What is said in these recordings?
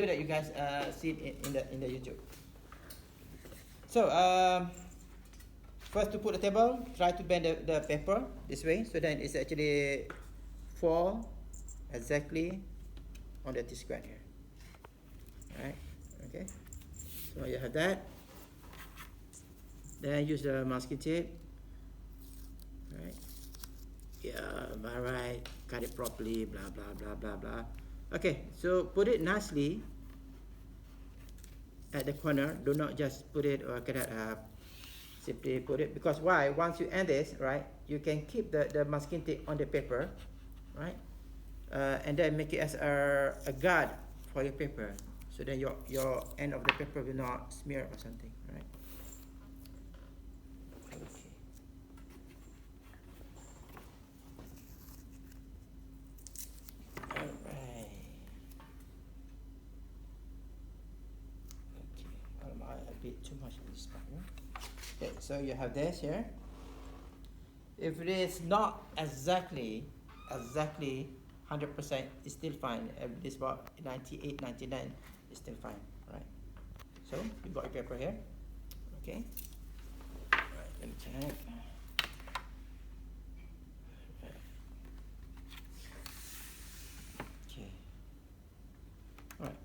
that you guys see in the YouTube. So first to put the table, try to bend the paper this way, so then it's actually fall exactly on the T-square here. Alright, okay. So you have that. Then use the masking tape. Alright. Yeah, alright. Cut it properly. Blah blah blah blah blah. Okay, so put it nicely at the corner. Do not just put it or simply put it, because why? Once you end this, right, you can keep the masking tape on the paper, right, and then make it as a guard for your paper, so then your end of the paper will not smear or something, right? Okay. Alright. Okay. A bit too much of this part, right? Okay, so you have this here. If it is not exactly 100%, it's still fine. This about 98, 99 is still fine, right? So you got your paper here. Okay. Right, let me check. Okay. Alright.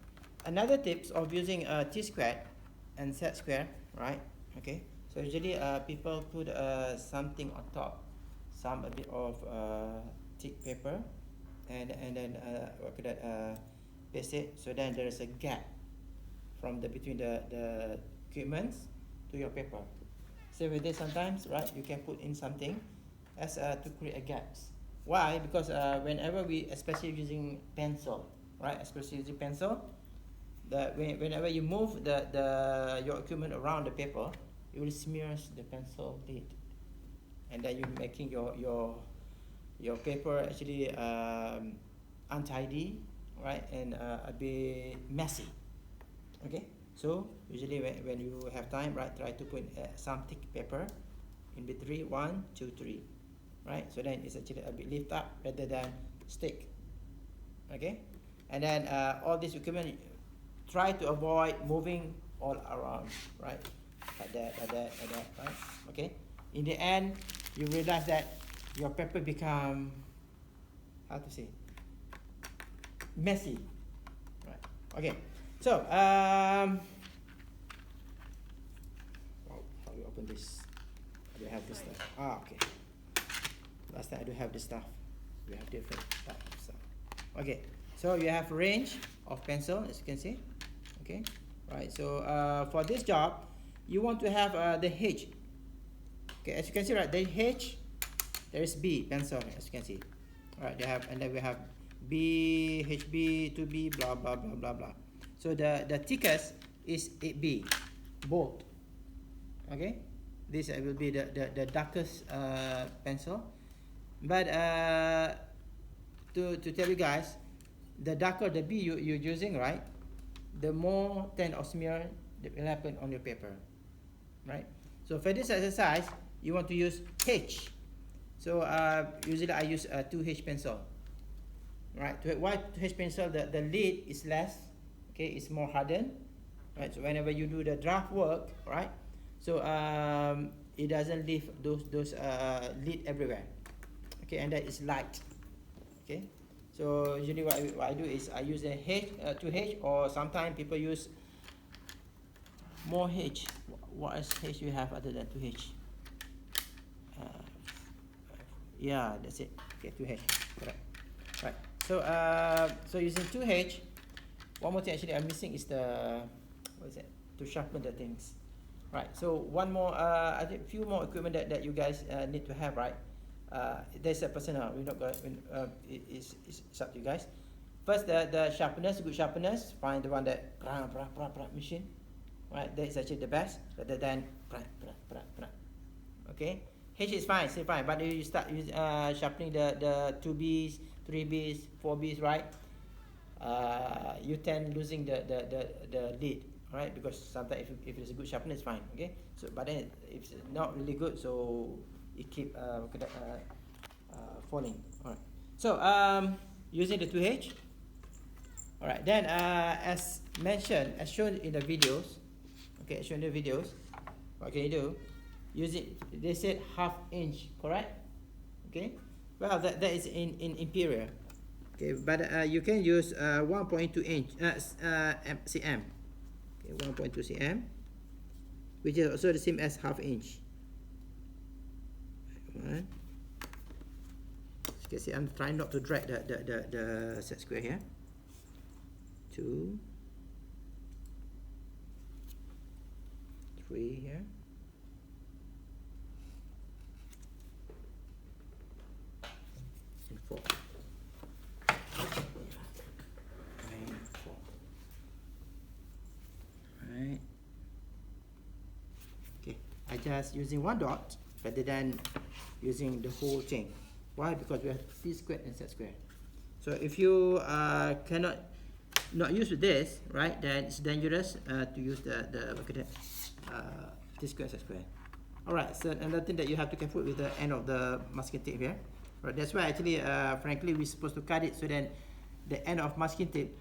Another tips of using a T-square and set square, right? Okay. So usually people put something on top, a bit of thick paper, and then paste it, so then there is a gap from between the equipments to your paper. So with this, sometimes, right, you can put in something as to create a gaps. Why? Because whenever we, especially using pencil, right, whenever you move your equipment around the paper, it will smear the pencil lead, and then you're making your paper actually untidy, right, and a bit messy. Okay, so usually when you have time, right, try to put some thick paper in between 1, 2, 3, right, so then it's actually a bit lift up rather than stick. Okay, and then all this equipment, try to avoid moving all around, right, like that, right? Okay, in the end you realize that your paper become, how to say, messy, right? Okay, so how do you open this? I do have this stuff. Okay, last time I do have this stuff. We have different type of stuff. Okay, so you have range of pencil, as you can see. Okay, right, so for this job you want to have the H. Okay, as you can see, right, the H, there is B pencil, as you can see. All right, they have, and then we have B, HB, 2B, blah blah blah blah blah. So the thickest is 8B, bold. Okay, this will be the darkest pencil. But to tell you guys, the darker the B you're using, right, the more thin or smear that will happen on your paper, right? So for this exercise, you want to use H. So usually I use a 2H pencil, right? Why 2H pencil? The lead is less, okay, it's more hardened, right? So whenever you do the draft work, right, so it doesn't leave those lead everywhere, okay, and that is light. Okay, so usually what I do is I use a H, 2H, or sometimes people use more H. What else H you have other than 2H? Yeah, that's it. Okay, 2H, correct. Right. So using 2H, one more thing actually I'm missing is the, what is it? To sharpen the things. Right. So one more, I think few more equipment that you guys need to have, right? There's a personal. We're not going. It's up to you guys. First, the sharpness, good sharpness. Find the one that machine, right? That is actually the best, rather than okay. H is fine, still fine. But if you start sharpening the 2Bs, 3Bs, 4Bs, right? You tend losing the lead, right? Because sometimes if it's a good sharpness, fine. Okay. So but then if it's not really good, so it keep falling. All right. So using the 2H, All right. Then, as mentioned, as shown in the videos, okay, as shown in the videos, what can you do? Use it. They said 1/2 inch, correct? Okay. Well, that is in imperial. Okay, but you can use 1.2 inch cm. Okay, 1.2 cm, which is also the same as 1/2 inch. Right. As you can see, I'm trying not to drag the set square here. 2, 3 here. And 4. And 4. Right. Okay, I just using one dot rather than using the whole thing. Why? Because we have t squared and z squared. So if you cannot not use this, right, then it's dangerous to use the t squared z squared. Alright, so another thing that you have to careful with the end of the masking tape here. Right, that's why actually frankly we're supposed to cut it so then the end of masking tape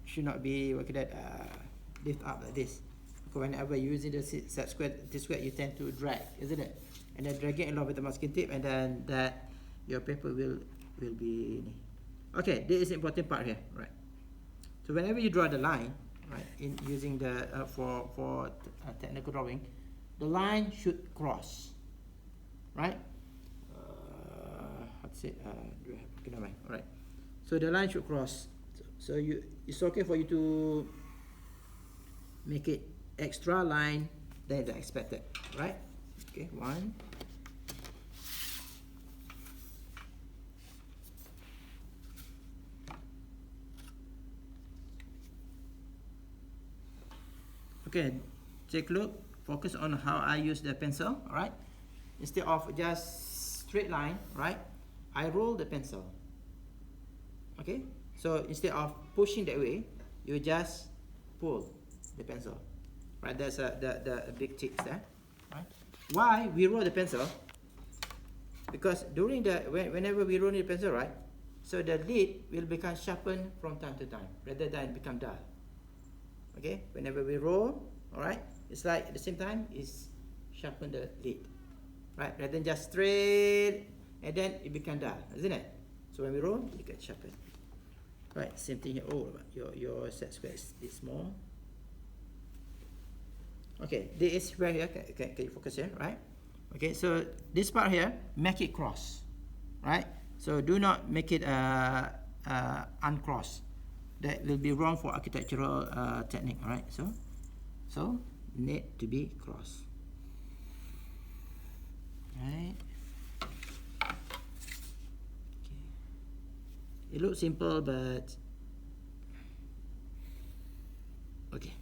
should not be lift up like this. Because whenever you're using the z squared, t squared, you tend to drag, isn't it? And then drag it along with the masking tape, and then that your paper will be. Okay, this is the important part here, right? So whenever you draw the line, right, in using the for technical drawing, the line should cross, right? What's it? Okay, never mind. All right. So the line should cross. So it's okay for you to make it extra line than the expected, right? Okay, 1. Okay, take a look. Focus on how I use the pencil. All right. Instead of just straight line, right? I roll the pencil. Okay. So instead of pushing that way, you just pull the pencil. Right. That's the big tips there. Right. Why we roll the pencil? Because during whenever we roll the pencil, right? So the lead will become sharpened from time to time, rather than become dull. Okay, whenever we roll, all right, it's like at the same time is sharpen the lead, right? Rather than just straight and then it become dull, isn't it? So when we roll, it gets sharpened. Right, same thing here. Oh, your set square is small. Okay, this is where here. Can you focus here, right? Okay, so this part here, make it cross, right? So do not make it uncross. That will be wrong for architectural technique, right? So need to be cross, right? Okay. It looks simple, but okay.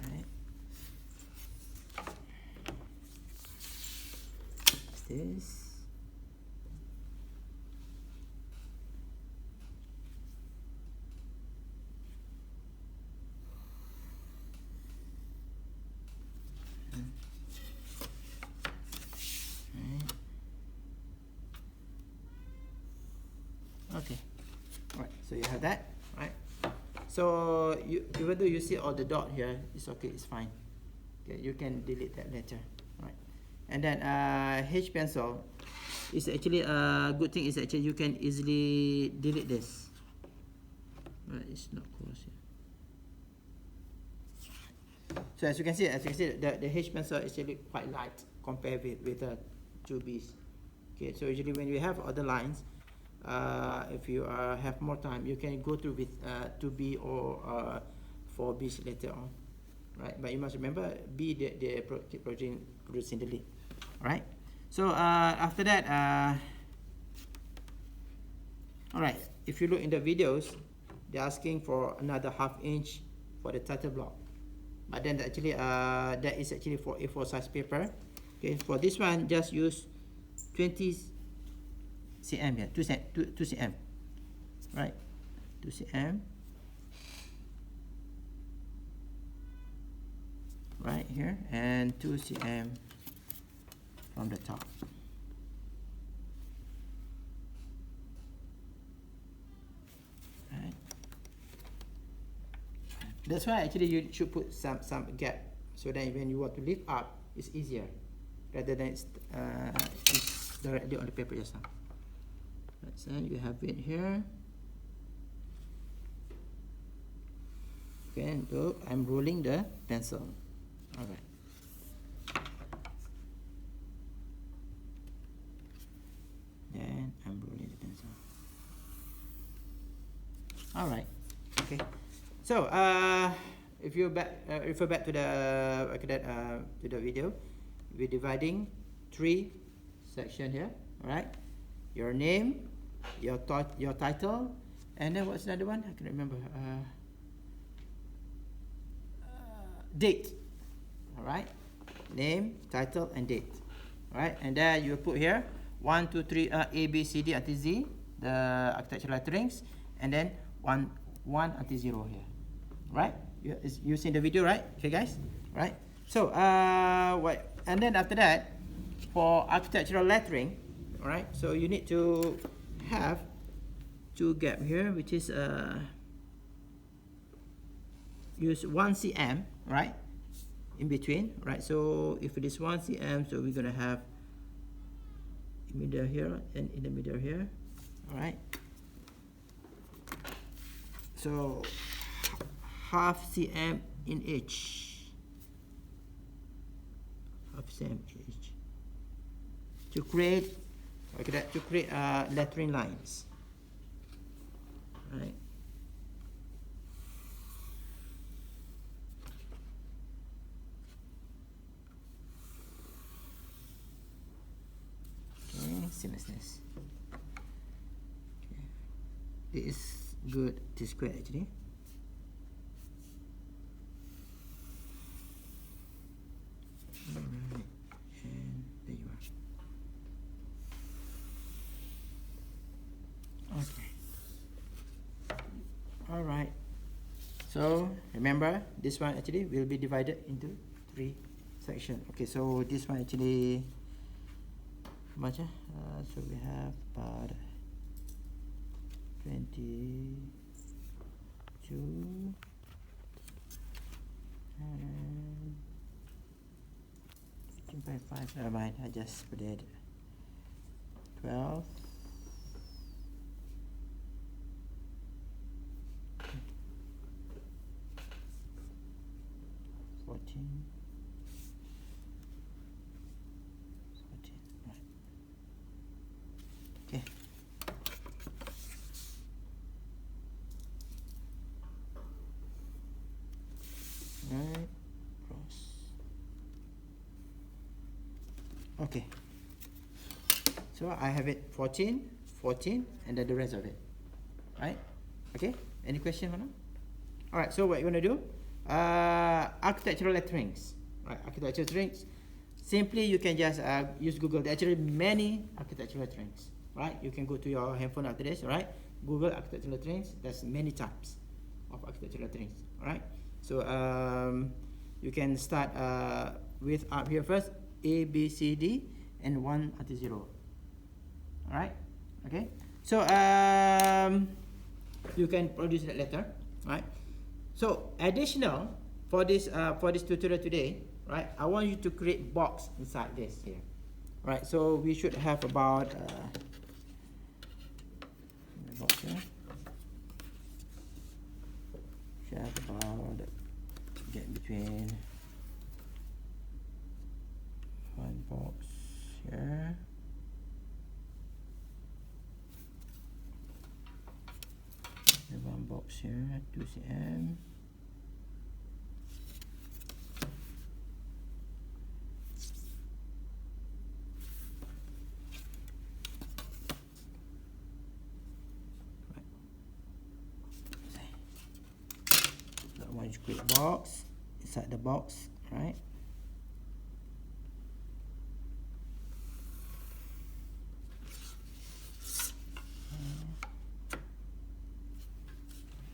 Right. This. Okay, right. So you have that, right? So even though you see all the dot here, it's okay, it's fine. Okay, you can delete that later, right? And then H pencil is actually a good thing. Is actually you can easily delete this. Right, it's not close here. So as you can see, the H pencil is actually quite light compared with the 2Bs. Okay, so usually when you have other lines, if you have more time, you can go through with 2B or 4Bs later on, right? But you must remember B the producing the lead, right? So after that, all right. If you look in the videos, they're asking for another 1/2 inch for the title block, but then actually that is actually for A4 size paper. Okay, for this one, just use 20 cm here, 2 cm, right? 2 cm, right here, and 2 cm from the top. Right. That's why actually you should put some gap, so that when you want to lift up, it's easier rather than it's directly on the paper just now. Right, so you have it here. Okay, and look, I'm rolling the pencil. All right. Then I'm rolling the pencil. All right. Okay. So if you refer back to the video, we're dividing 3 sections here. All right. Your name, your title, and then what's another one? I can't remember. Date. All right. Name, title, and date. All right. And then you put here 1, 2, 3 A, B, C, D until Z, the architectural letterings, and then 1 until 0 here. Right? You seen the video, right? Okay, guys. Right. So and then after that, for architectural lettering, all right. So you need to have 2 gap here, which is use 1 cm, right, in between, right? So if it is 1 cm, so we're gonna have middle here and in the middle here, all right. So half cm in each, half cm each, to create lettering lines, right? Seamlessness. Okay. This is good T-square actually. Alright, and there you are. Okay. Alright. So remember, this one actually will be divided into 3 sections. Okay, so this one actually much, so we have about 22 and 15.5. Never mind, I just put it 12. Okay. 14. Okay. Right. Cross. Okay. So I have it 14, 14, and then the rest of it. Right? Okay. Any question, Mana? All right. So what you want to do? Architectural letterings. Right. Architectural letterings. Simply, you can just use Google. There are actually many architectural letterings. Right? You can go to your handphone after this, right? Google architectural letterings. There's many types of architectural letterings, right? So you can start with up here first, A, B, C, D, and 1 until 0. All right? Okay. So you can produce that letter, right? So additional for this tutorial today, right? I want you to create box inside this here, right? So we should have about box here. Should have about get between one box here. And one box here, 2 cm. One quick box, inside the box, right?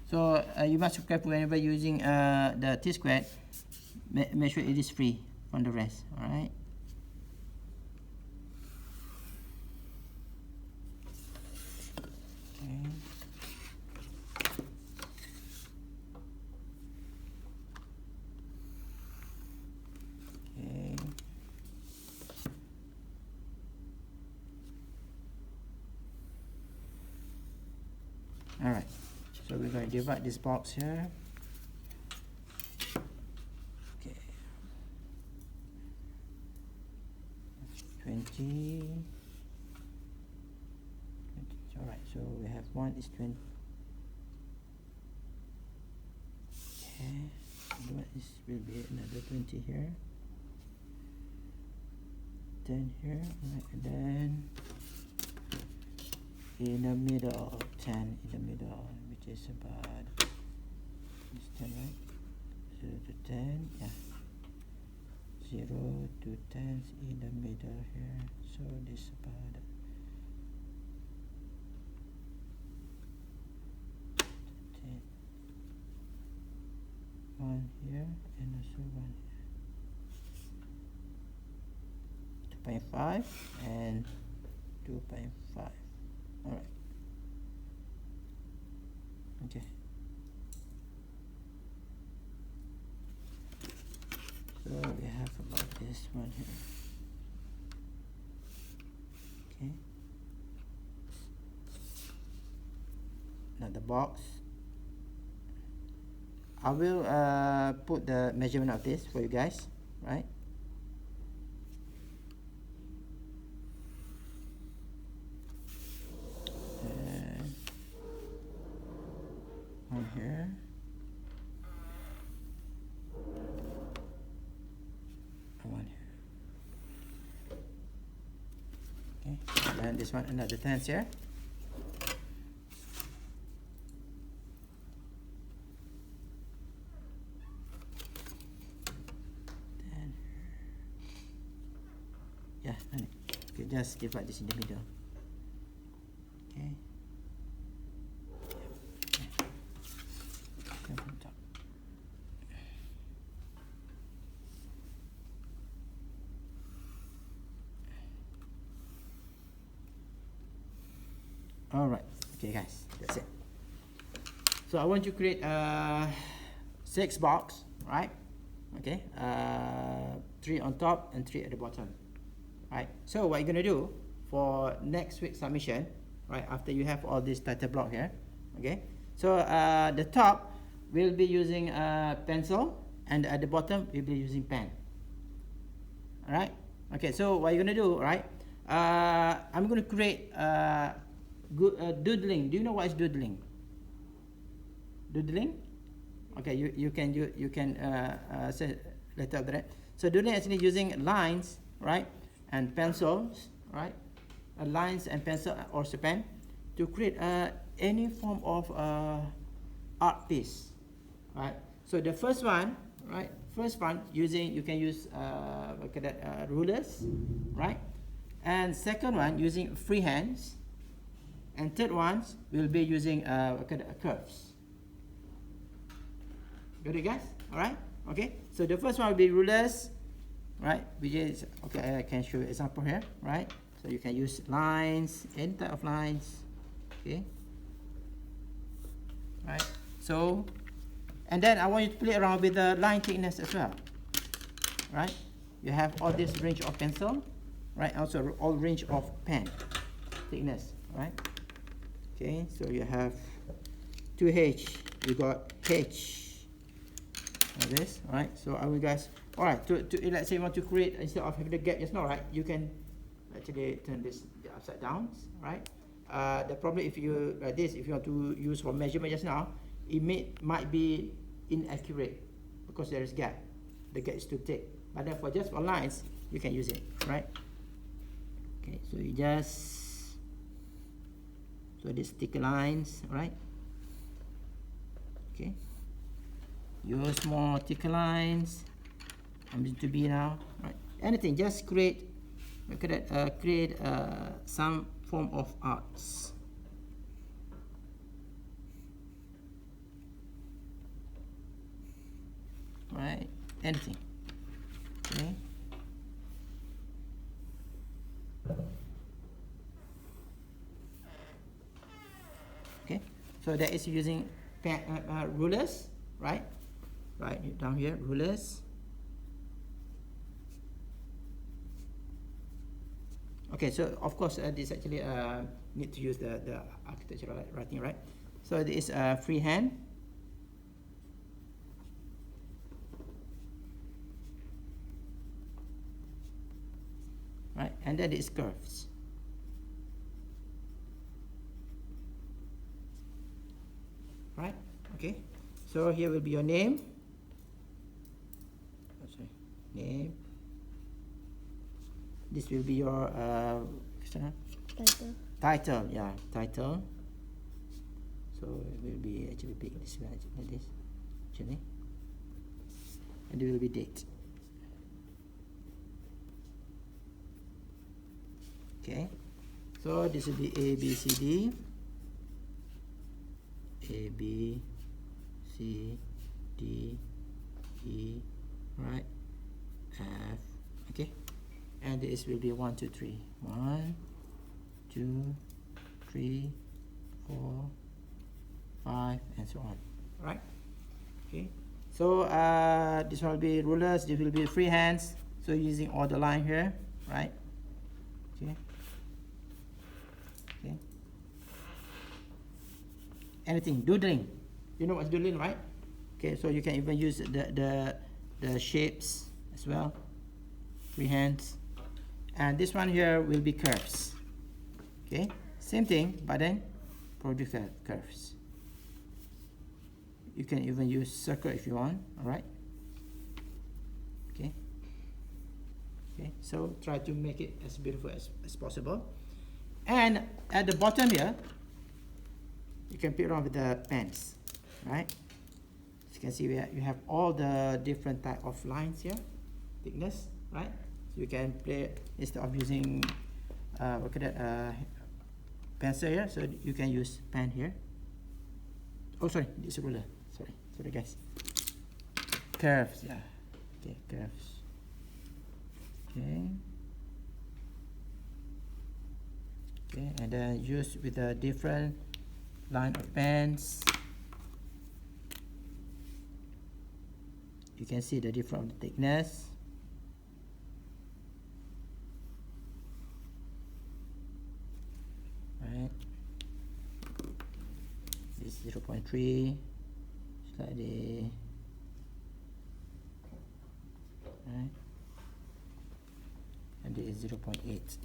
So you must be careful whenever using the T-squared. Make sure it is free from the rest, all right? Okay. Alright, so we're going to divide this box here. Okay, 20. Alright, so we have 1 is 20. Okay, what is will be another 20 here. 10 here, right, and then in the middle, 10 in the middle, which is about this 10, right? 0 to 10, yeah. 0 to 10 in the middle here, so this about 10. 1 here and also 1 here. 2.5 and 2.5. Alright. Okay. So we have about this one here. Okay. Now the box. I will put the measurement of this for you guys, right? One here. And one here. Okay, and this one another 10 here. Yeah, okay, just divide this in the middle. Okay. Alright, okay guys, that's it. So I want to create a 6 box, right? Okay, 3 on top and 3 at the bottom. Right, so what you're gonna do for next week's submission, right, after you have all this title block here, okay, so the top will be using a pencil and at the bottom we'll be using pen. Alright, okay, so what you're gonna do, right, I'm gonna create doodling. Do you know what is doodling? Doodling? Okay, you can say later after that. So doodling is actually using lines, right, and pencils, right, lines and pencil or pen to create any form of art piece, right? So the first one, right, using, you can use rulers, right, and second one using free hands, and third ones will be using curves. Got it, guys? All right, okay, so the first one will be rulers, right, which is, okay, I can show you an example here, right? So you can use lines, any type of lines, okay, right? So, and then I want you to play around with the line thickness as well, right? You have all this range of pencil, right? Also all range of pen thickness, right? Okay, so you have 2H, you got H, like this, right? So I will guys, all right, to let's say you want to create, instead of having the gap just now, right, you can actually turn this upside down, right? The problem if you like this, if you want to use for measurement just now, it might be inaccurate because there is gap. The gap is too thick. But then for just for lines, you can use it, right? Okay, so you just, so these thick lines, right? Okay, use more thick lines. I'm going to be now, right? Anything, just create some form of arts. Right, anything. Okay. Okay, so that is using rulers, right? Right down here, rulers. Okay, so of course this actually need to use the architectural writing, right? So this is a freehand. Right, and then it's curves. Right, okay. So here will be your name. Oh, sorry, name. This will be your Title. title, yeah, title. So it will be actually big this way, like this, actually. And it will be date. Okay, so this will be A, B, C, D. A, B, C, D, E, right, F, okay, and this will be 1, 2, 3. 1, 2, 3, 4, 5, and so on, right? Okay, so this one will be rulers, this will be freehands, so using all the line here, right? Okay. Okay. Anything, doodling. You know what's doodling, right? Okay, so you can even use the shapes as well. Freehands. And this one here will be curves. Okay, same thing, but then produce curves. You can even use circle if you want, alright? Okay. Okay, so try to make it as beautiful as possible. And at the bottom here, you can play around with the pens, right? As you can see, you have all the different type of lines here, thickness, right? So you can play instead of using pencil here, so you can use pen here. Oh, sorry, this is ruler. Sorry, guys. Curves, yeah. Okay, curves. Okay. Okay, and then use with a different line of pens. You can see the different thickness. Right. This is 0.3. Slightly. Right. And this is 0.8.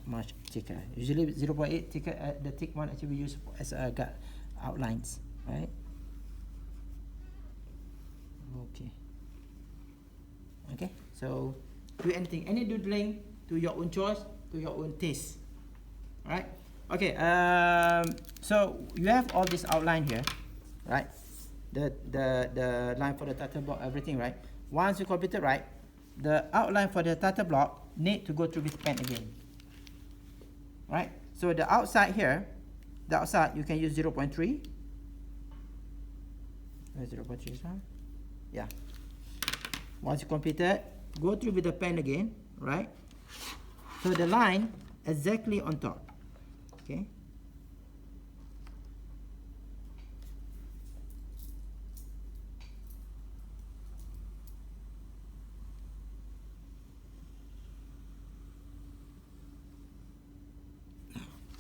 Much thicker. Usually 0.8 thicker. The thick one actually we use as outlines, right? Okay. So do anything, any doodling to your own choice, to your own taste. All right. Okay. So you have all this outline here, right? The line for the title block, everything, right? Once you complete it, right, the outline for the title block need to go through with pen again. Right, so the outside here, you can use 0.3. 0.3, yeah. Once you complete it, go through with the pen again, right? So the line exactly on top, okay?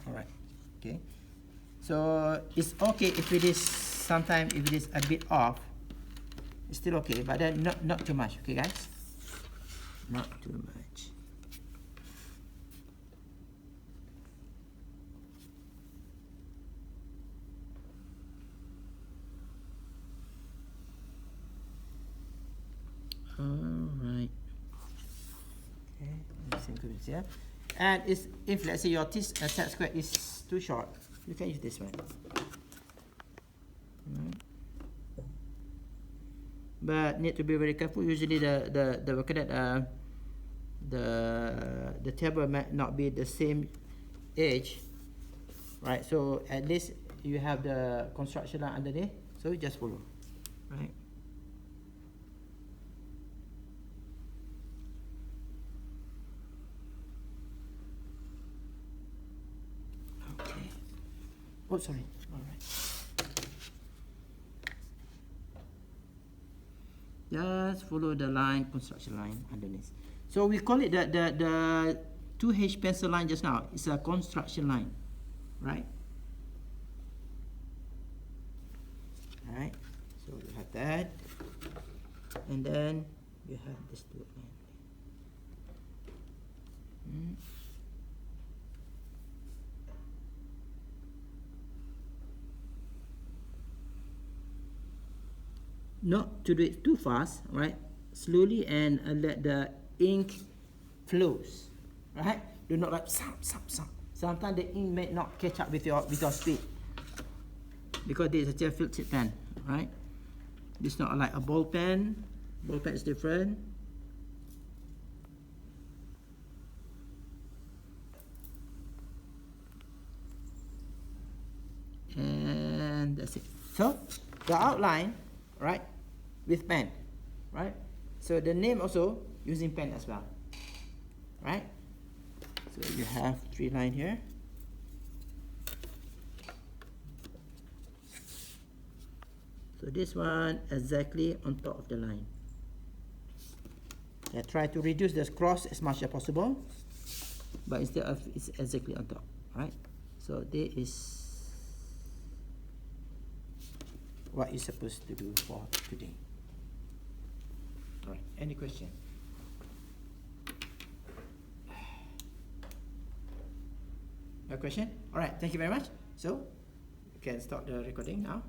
Alright, okay. So it's okay if it is sometimes if it is a bit off, it's still okay, but then not too much, okay guys? Not too much. Alright. Okay, same good here. And if let's say your set square is too short, you can use this one. But need to be very careful. Usually the table might not be the same age, right? So at least you have the construction line underneath, so you just follow, right? Okay. Oh, sorry. All right. Just follow the line, construction line underneath. So we call it the 2H pencil line just now. It's a construction line, right? like that, and then you have this two line. Not to do it too fast, right? Slowly, and let the ink flows, right? Do not like sometimes the ink may not catch up with your speed, because this is a gel-filled tip pen, right? This is not like a ball pen. Ball pen is different. And that's it. So the outline, right, with pen, right? So the name also using pen as well, right? So you have 3 lines here. So this one exactly on top of the line. I try to reduce the cross as much as possible, but instead of it's exactly on top, right? So this is what you're supposed to do for today. All right, any question? No question? All right, thank you very much. So you can stop the recording now.